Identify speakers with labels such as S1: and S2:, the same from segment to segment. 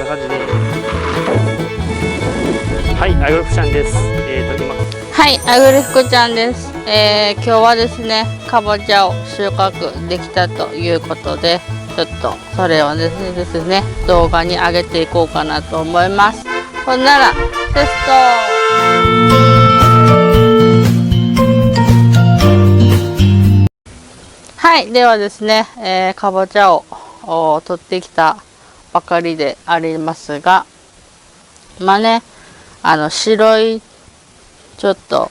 S1: 感じで。はい、アグルフちゃんです。今。
S2: はい、アグルフちゃんです。今日はですね、かぼちゃを収穫できたということで、ちょっとそれをですね、動画に上げていこうかなと思います。ほんなら、テスト。はい、ではですね、かぼちゃを取ってきたばかりでありますが、まあね、白いちょっと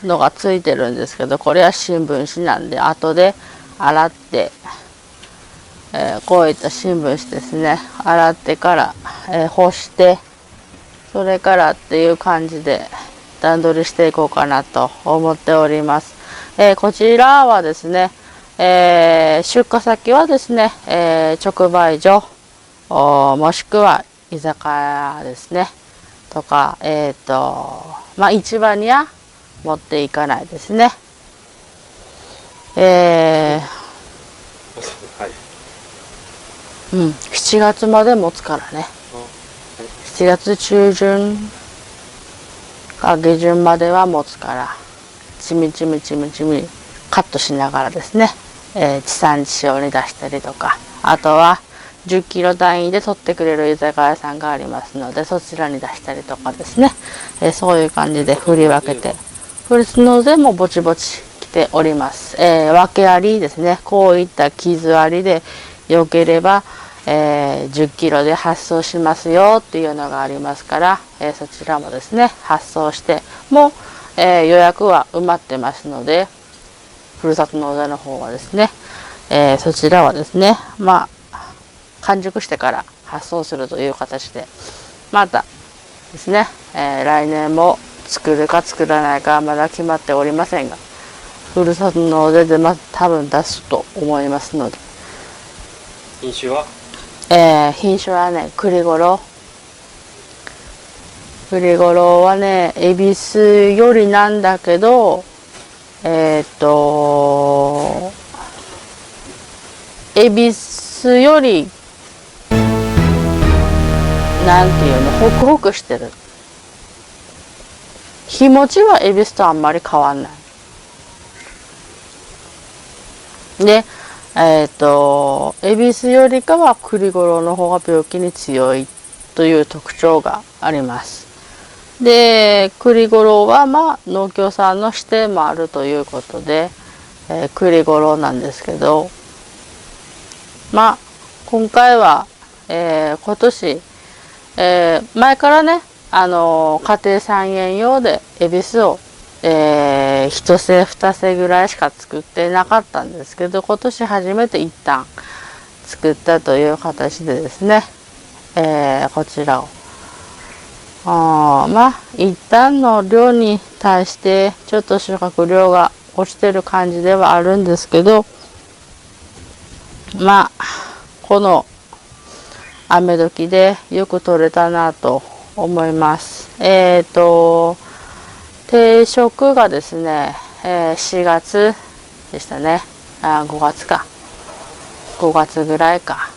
S2: のがついてるんですけど、これは新聞紙なんで後で洗って、こういった新聞紙ですね、洗ってから、干して、それからっていう感じで段取りしていこうかなと思っております。こちらはですね、出荷先はですね、直売所もしくは居酒屋ですねとか、まあ市場には持っていかないですね。7月まで持つからね。7月中旬か下旬までは持つから、ちみちみカットしながらですね、地産地消に出したりとか、あとは10キロ単位で取ってくれる居酒屋さんがありますので、そちらに出したりとかですね、そういう感じで振り分けて、フルスノーゼもぼちぼち来ております。訳ありですね、こういった傷ありで良ければ、10キロで発送しますよっていうのがありますから、そちらもですね発送してもう、予約は埋まってますので、ふるさと納税の方はですね、そちらはですね、まあ完熟してから発送するという形で、またですね、来年も作るか作らないかはまだ決まっておりませんが、ふるさと納税で多分出すと思いますので。
S1: 品種は
S2: 品種はね、栗五郎。栗五郎はね、恵比寿よりなんだけど、恵比寿より、なんていうの、ホクホクしてる。日持ちは恵比寿とあんまり変わんない。で、恵比寿よりかは栗五郎の方が病気に強いという特徴があります。で、栗五郎はまあ農協さんの指定もあるということで、栗五郎なんですけど、まあ今回は、今年、前からね、家庭菜園用で恵比寿を1世2世ぐらいしか作ってなかったんですけど、今年初めて一旦作ったという形でですね、こちらをまあ一旦の量に対してちょっと収穫量が落ちてる感じではあるんですけど、まあこの雨時でよく取れたなと思います。定食がですね、4月でしたね。5月か。5月ぐらいか。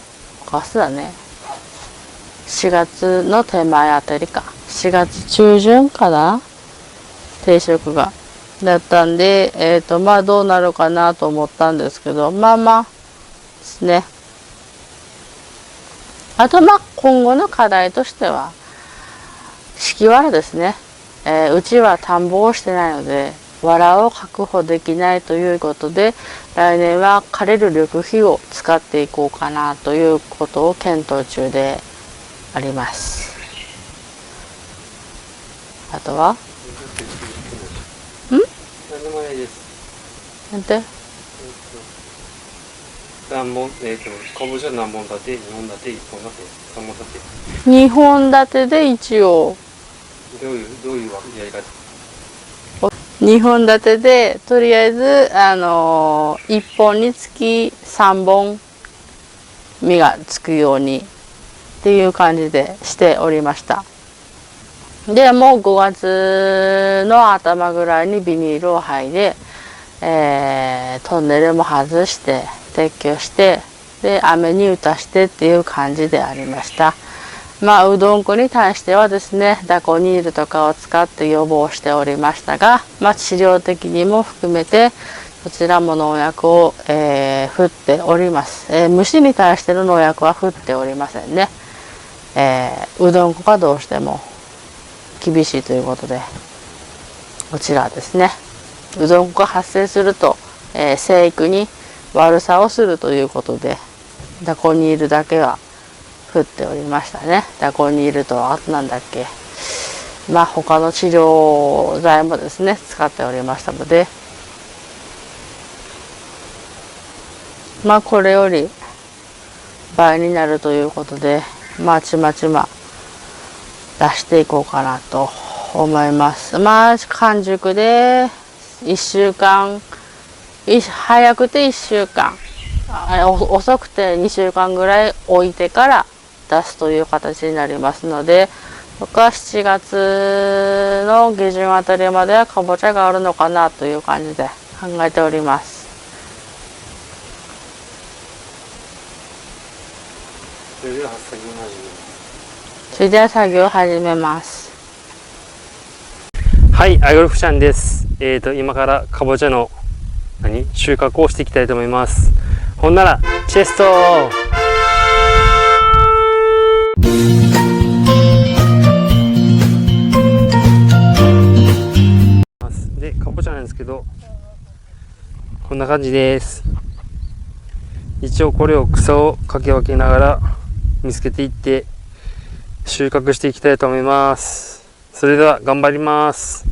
S2: 5月だね。4月の手前あたりか。4月中旬かな、定食が。だったんで、まあどうなるかなと思ったんですけど、まあまあですね。あとまあ今後の課題としては、敷き藁ですね。うちは田んぼをしてないので、藁を確保できないということで、来年は枯れる緑肥を使っていこうかなということを検討中であります。あとは何
S1: でもないです。
S2: なんて
S1: 何本、かぼちゃ何本立て、2本立て、1本立て、3本立
S2: て。2本立てで一応。
S1: どういうやり方
S2: 2本立てでとりあえず1本につき3本実がつくようにっていう感じでしておりました。でもう5月の頭ぐらいにビニールを剥いで、トンネルも外して撤去して、で雨に打たしてっていう感じでありました。うどんこに対してはですね、ダコニールとかを使って予防しておりましたが、治療的にも含めて、こちらも農薬を、振っております。虫に対しての農薬は振っておりませんね。うどんこがどうしても厳しいということで、こちらですね。うどんこが発生すると、生育に悪さをするということで、ダコニールだけは振っておりましたね。ダコニールと、あとなんだっけ。他の治療剤もですね、使っておりましたので、これより倍になるということで、ちまちま出していこうかなと思います。完熟で1週間、早くて1週間、遅くて2週間ぐらい置いてから出すという形になりますので、僕は7月の下旬あたりまではかぼちゃがあるのかなという感じで考えております。それでは作業を始めます。
S1: はい、アイゴルフちゃんです。今からかぼちゃの収穫をしていきたいと思います。ほんならチェストで、かぼちゃなんですけど、こんな感じです。一応これを草をかき分けながら見つけていって収穫していきたいと思います。それでは頑張ります。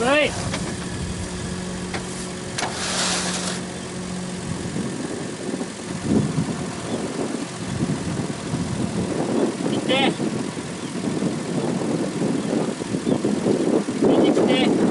S1: はい。行って。見に来て。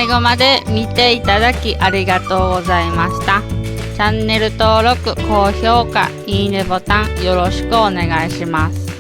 S3: 最後まで見ていただきありがとうございました。チャンネル登録、高評価、いいねボタンよろしくお願いします。